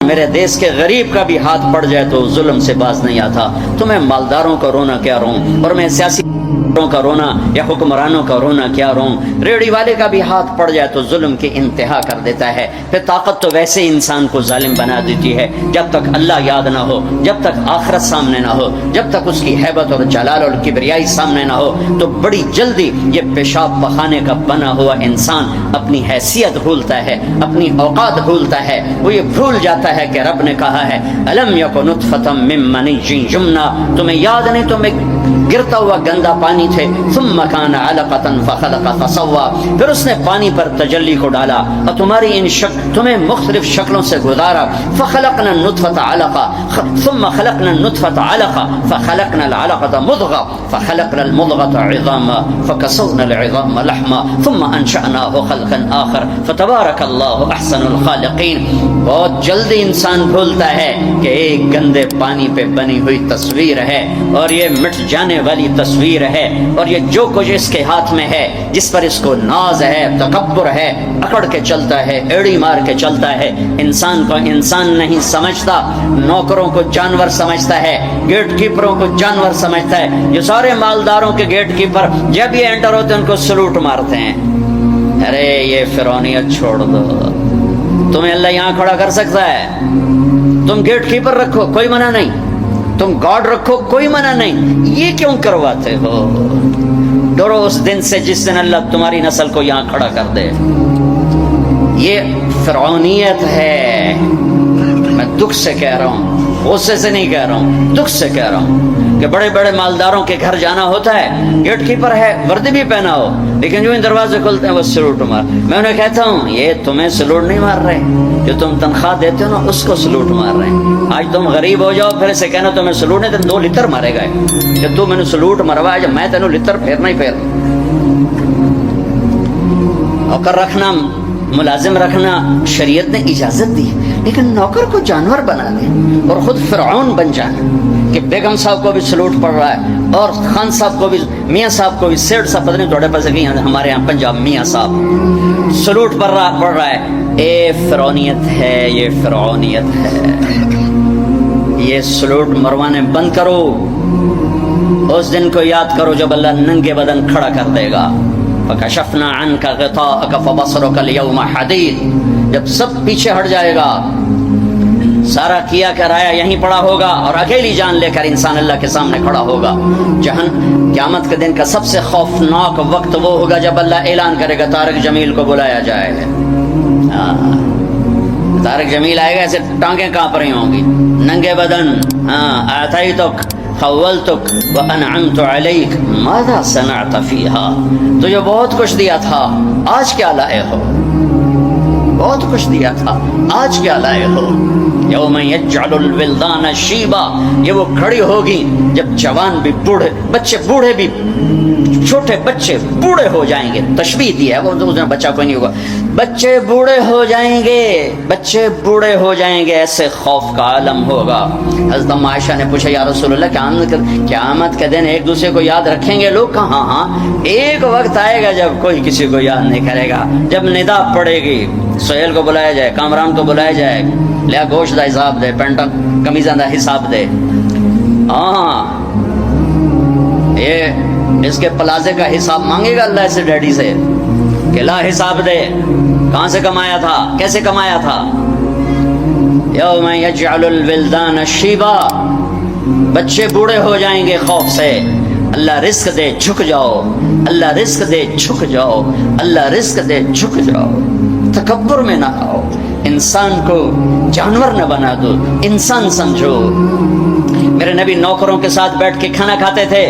میرے دیس کے غریب کا بھی ہاتھ پڑ جائے تو ظلم سے باز نہیں آتا. تمہیں مالداروں کا رونا کیا روں، اور میں سیاسی کا رونا یا حکمرانوں کا رونا کیا روں. ریڑھی والے کا بھی ہاتھ پڑ جائے تو ظلم کی انتہا کر دیتا ہے. پھر طاقت تو ویسے انسان کو ظالم بنا دیتی ہے. جب تک اللہ یاد نہ ہو، جب تک آخرت سامنے نہ ہو، جب تک اس کی ہیبت اور جلال اور کبریائی سامنے نہ ہو، تو بڑی جلدی یہ پیشاب پخانے کا بنا ہوا انسان اپنی حیثیت بھولتا ہے، اپنی اوقات بھولتا ہے. وہ یہ بھول جاتا ہے کہ رب نے کہا ہے الم یکن نطفۃ من منی یمنی. تمہیں یاد نہیں تم ایک گرتا ہوا گندا پانی تھے. ثم کان علقۃ فخلق فسوى. پھر اس نے پانی پر تجلی کو ڈالا اور تمہاری ان تمہیں مختلف شکلوں سے گزارا. فخلقنا النطفۃ علقہ ثم خلقنا النطفۃ علقہ فخلقنا العلقۃ مضغہ فخلقنا المضغۃ عظاما فكسونا العظام لحما ثم انشأناه خلقا آخر فتبارك الله احسن الخالقین. بہت جلدی انسان بھولتا ہے کہ ایک گندے پانی پہ بنی ہوئی تصویر ہے اور یہ مٹ جانے والی تصویر ہے، اور یہ جو کچھ اس کے ہاتھ میں ہے، جس پر اس کو ناز ہے، تکبر ہے، اکڑ کے چلتا ہے، ایڑی مار کے چلتا ہے. انسان کو انسان نہیں سمجھتا، نوکروں کو جانور سمجھتا ہے، گیٹ کیپروں کو جانور سمجھتا ہے. یہ سارے مالداروں کے گیٹ کیپر جب یہ انٹر ہوتے ہیں ان کو سلوٹ مارتے ہیں. ارے یہ فرعونیت چھوڑ دو. تمہیں اللہ یہاں کھڑا کر سکتا ہے. تم گیٹ کیپر رکھو، کوئی منع نہیں. تم گارڈ رکھو، کوئی منع نہیں. یہ کیوں کرواتے ہو؟ ڈرو اس دن سے جس دن اللہ تمہاری نسل کو یہاں کھڑا کر دے. یہ فرعونیت ہے. میں دکھ سے کہہ رہا ہوں، غصے سے نہیں کہہ رہا ہوں، دکھ سے کہہ رہا ہوں کہ بڑے بڑے مالداروں کے گھر جانا ہوتا ہے، گیٹ کیپر ہے، وردی بھی پہنا ہو، لیکن جو ان دروازے کھلتے ہیں وہ سلوٹ مار. میں انہیں کہتا ہوں یہ تمہیں سلوٹ نہیں مار رہے، جو تم تنخواہ دیتے ہو نا اس کو سلوٹ مار رہے ہیں. آج تم غریب ہو جاؤ پھر اسے کہنا تمہیں سلوٹ نہیں، تو 2 لتر مارے گئے کہ تو میں نے سلوٹ مروایا جب میں تینوں لتر پھیرنا ہی پھیرنا. نوکر رکھنا، ملازم رکھنا شریعت نے اجازت دی، لیکن نوکر کو جانور بنا دے اور خود فرعون بن جانا کہ بیگم صاحب کو بھی سلوٹ پڑ رہا ہے اور خان صاحب کو بھی، میاں صاحب کو بھی، سیٹ صاحب پتہ نہیں تھوڑے پاس کہ ہمارے یہاں پنجاب میاں صاحب سلوٹ پڑ رہا ہے. اے فرعونیت ہے، یہ فرعونیت ہے. یہ سلوٹ مروانے بند کرو. اس دن کو یاد کرو جب اللہ ننگے بدن کھڑا کر دے گا. فَكَشَفْنَا عَنْكَ غِطَاءَكَ فَبَصَرُكَ الْيَوْمَ حَدِيدٌ. جب سب پیچھے ہٹ جائے گا، سارا کیا کرایا یہیں پڑا ہوگا اور اکیلی جان لے کر انسان اللہ کے سامنے کھڑا ہوگا. قیامت کے دن کا سب سے خوفناک وقت وہ ہوگا جب اللہ اعلان کرے گا طارق جمیل کو بلایا جائے. طارق جمیل آئے گا، ایسے ٹانگیں کانپ رہی ہوں گی، ننگے بدن. آتیتک خولتک وانعمت علیک ماذا صنعت فیہا. تجھے بہت کچھ دیا تھا، آج کیا لائے ہو؟ بہت کچھ دیا تھا، آج کیا لائے ہو؟ یوم یجعل الولدان شیبا. یہ وہ کھڑی ہوگی جب جوان بھی بوڑھے، بچے بوڑھے بھی، چھوٹے بچے بوڑھے ہو جائیں گے. تشبیہ دی ہے، وہ بچہ کوئی نہیں ہوگا. بچے بوڑھے ہو جائیں گے، بچے بوڑھے ہو جائیں گے. ایسے خوف کا عالم ہوگا. حضرت عائشہ نے پوچھا یا رسول اللہ قیامت کے دن ایک دوسرے کو یاد رکھیں گے لوگ؟ کہاں ہاں، ایک وقت آئے گا جب کوئی کسی کو یاد نہیں کرے گا. جب ندا پڑے گی، سہیل کو بلایا جائے، کامران کو بلایا جائے، لیا گوشت دا حساب دے، پینٹا کمیزاں دا حساب دے. ہاں یہ اس کے پلازے کا حساب مانگے گا اللہ سے، ڈیڈی سے کہ لا حساب دے، کہاں سے کمایا تھا، کیسے کمایا تھا. یوم یجعل الولدان شیبا. بچے بوڑھے ہو جائیں گے خوف سے. اللہ رزق دے جھک جاؤ، اللہ رزق دے جھک جاؤ، اللہ رزق دے جھک جاؤ. تکبر میں نہ آؤ. انسان کو جانور نہ بنا دو، انسان سمجھو. میرے نبی نوکروں کے ساتھ بیٹھ کے کھانا کھاتے تھے،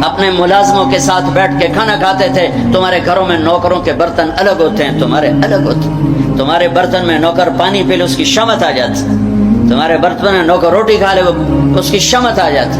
اپنے ملازموں کے ساتھ بیٹھ کے کھانا کھاتے تھے. تمہارے گھروں میں نوکروں کے برتن الگ ہوتے ہیں، تمہارے الگ ہوتے ہیں. تمہارے برتن میں نوکر پانی پی لے اس کی شمت آ جاتی، تمہارے برتن میں نوکر روٹی کھا لے اس کی شمت آ جاتی.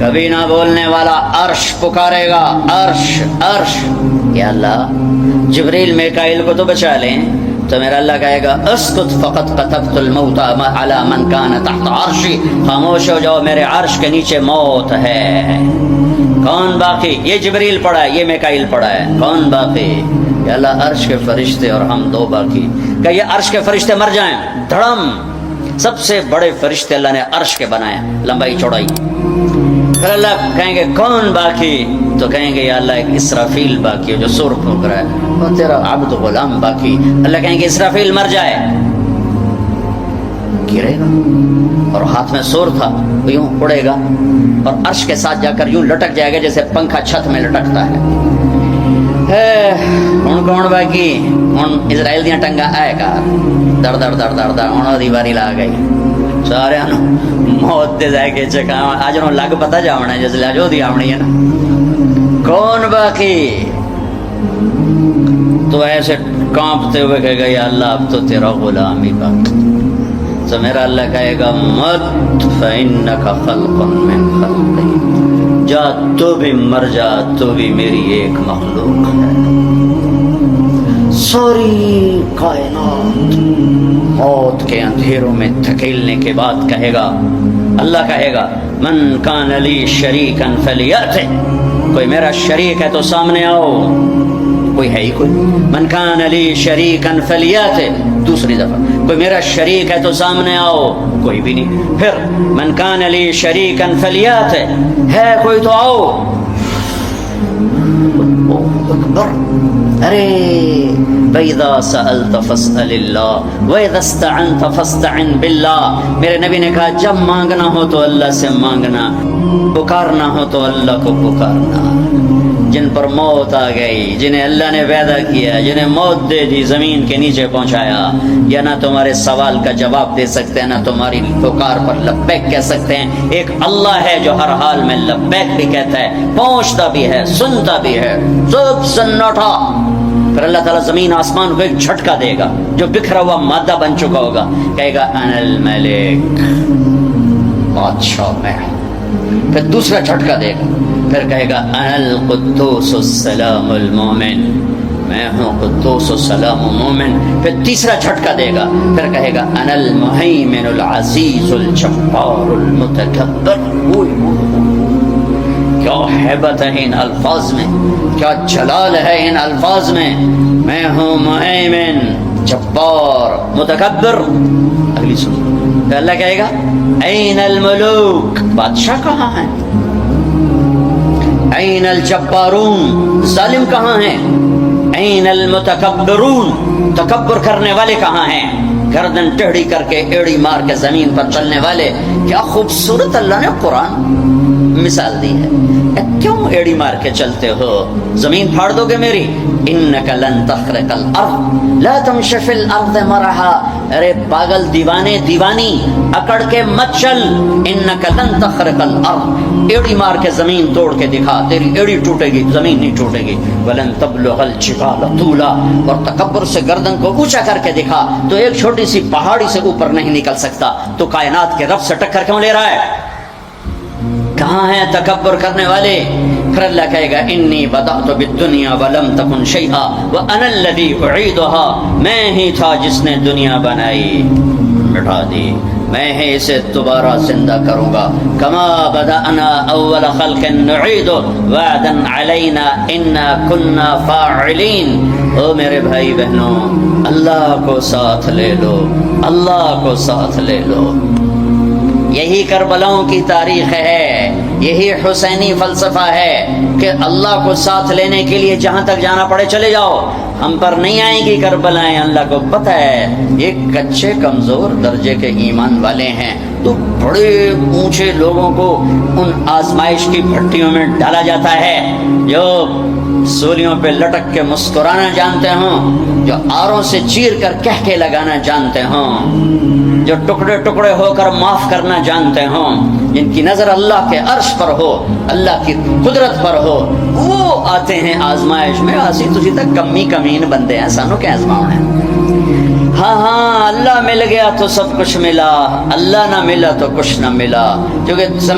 کبھی نہ بولنے والا عرش پکارے گا، عرش عرش، یا اللہ جبریل میکائیل کو تو بچا لیں، تو میرا اللہ کہے گا اسکت فقط کتبت الموت علی من کان تحت عرشی، خاموش ہو جاؤ میرے عرش کے نیچے موت ہے۔ کون باقی؟ یہ جبریل پڑا ہے، یہ میکائیل پڑا ہے، کون باقی؟ یا اللہ عرش کے فرشتے اور ہم دو باقی۔ کہ یہ عرش کے فرشتے مر جائیں، دھڑم، سب سے بڑے فرشتے اللہ نے عرش کے بنائے، لمبائی چوڑائی۔ پھر اللہ کہیں گے کون باقی؟ تو کہیں گے یا اللہ ایک اسرافیل باقی ہے جو سور پھونک رہا ہے، اور تیرا عبد غلام باقی۔ اللہ کہیں گے اسرافیل مر جائے، گرے گا اور ہاتھ میں سور تھا، وہ یوں اڑے گا اور عرش کے ساتھ جا کر یوں لٹک جائے گا جیسے پنکھا چھت میں لٹکتا ہے۔ ہن کون باقی؟ ہن اسرائیل دیاں ٹنگا آئے گا، در در در در در ہن دی باری لا گئی، سارے موت دے جائے کے چکا اج نو لگ پتا جاونا جس لے جو دی آونی ہے نا۔ کون باقی؟ تو ایسے کانپتے ہوئے کہے گا یا اللہ اب تو تیرا غلام ہی باقی۔ تو میرا اللہ کہے گا مت فإنک خلق من خلقی، جا تو بھی مر جا، تو بھی میری ایک مخلوق ہے۔ ساری کائنات موت کے اندھیروں میں دھکیلنے کے بعد کہے گا، اللہ کہے گا من کان لی شریکا فلیأتِ، کوئی میرا شریک ہے تو سامنے آؤ، کوئی ہے ہی کوئی؟ من کان لی شریکا فلیأتِ، دوسری دفعہ کوئی میرا شریک ہے تو سامنے آؤ، کوئی بھی نہیں۔ پھر من کان لی شریکا فلیأتِ، ہے کوئی تو آؤ۔ ارے وَإِذَا سَأَلْتَ فَاسْأَلِ اللَّهَ وَإِذَا اسْتَعَنْتَ فَاسْتَعِنْ بِاللَّهِ، میرے نبی نے کہا جب مانگنا ہو تو اللہ سے مانگنا، پکارنا ہو تو اللہ کو پکارنا۔ جن پر موت آ گئی، جنہیں اللہ نے پیدا کیا، جنہیں موت دے دی، زمین کے نیچے پہنچایا، یا نہ تمہارے سوال کا جواب دے سکتے ہیں، نہ تمہاری پکار پر لبیک کہہ سکتے ہیں۔ ایک اللہ ہے جو ہر حال میں لبیک بھی کہتا ہے، پہنچتا بھی ہے، سنتا بھی ہے، سب سناٹا۔ پھر اللہ تعالیٰ زمین آسمان کو ایک جھٹکا دے گا جو بکھرا ہوا مادہ بن چکا ہوگا، کہے گا انا الملک، بادشاہ میں۔ پھر دوسرا جھٹکا دے گا، پھر کہے گا انا القدوس السلام المومن، میں ہوں قدوس السلام مومن۔ پھر تیسرا جھٹکا دے گا، پھر کہے گا انا المہیمن العزیز الجبار المتکبر۔ کیا ہیبت ہے ان الفاظ میں، کیا جلال ہے ان الفاظ میں، میں ہوں مہیمن، جبار، متکبر۔ اگلی سن، اللہ کہے گا این الملوک، بادشاہ کہاں ہیں؟ این الجبارون، ظالم کہاں ہیں؟ این المتکبرون، تکبر کرنے والے کہاں ہیں؟ گردن ٹیڑھی کر کے ایڑی مار کے زمین پر چلنے والے۔ کیا خوبصورت اللہ نے قرآن مثال دی ہے۔ کیوں ایڑی مار کے چلتے ہو؟ زمین پھاڑ دو گے میری؟ انک لن تخرق الارض لا تمشی فی الارض مرحا، ارے پاگل دیوانے دیوانی اکڑ کے مت چل، انک لن تخرق الارض، ایڑی مار کے زمین توڑ کے دکھا، تیری ایڑی ٹوٹے گی، زمین نہیں ٹوٹے گی۔ ولن تبلغ الجبال طولا، اور تکبر سے گردن کو اونچا کر کے دکھا تو ایک چھوٹی سی پہاڑی سے اوپر نہیں نکل سکتا، تو کائنات کے رب سے ٹکر کیوں لے رہا ہے؟ کہاں ہیں تکبر کرنے والے؟ پھر اللہ کہے گا انی بدأت بالدنیا ولم تکن شیئا وانا الذی اعیدها، میں ہی تھا جس نے دنیا بنائی، مٹا دی، میں ہی اسے دوبارہ زندہ کروں گا۔ کما بدأنا اول خلق نعید وعدا علینا انا کنا فاعلین۔ او میرے بھائی بہنوں، اللہ کو ساتھ لے لو، اللہ کو ساتھ لے لو۔ یہی کربلاؤں کی تاریخ ہے، یہی حسینی فلسفہ ہے کہ اللہ کو ساتھ لینے کے لیے جہاں تک جانا پڑے چلے جاؤ، ہم پر نہیں آئیں گی کربلائیں۔ اللہ کو پتہ ہے یہ کچے کمزور درجے کے ایمان والے ہیں، تو بڑے اونچے لوگوں کو ان آزمائش کی بھٹیوں میں ڈالا جاتا ہے، جو سولیوں پہ لٹک کے مسکرانا جانتے ہوں، جو آروں سے چیر کر کہکے لگانا جانتے ہوں، جو ٹکڑے ٹکڑے ہو کر معاف کرنا جانتے ہوں، جن کی نظر اللہ کے عرش پر ہو، اللہ کی قدرت پر ہو، وہ آتے ہیں آزمائش میں۔ اسی تجھی تک کمی کمین بندے ہیں، سانو کیا آزماؤں ہیں؟ ہاں ہاں، اللہ مل گیا تو سب کچھ ملا، اللہ نہ ملا تو کچھ نہ ملا، کیونکہ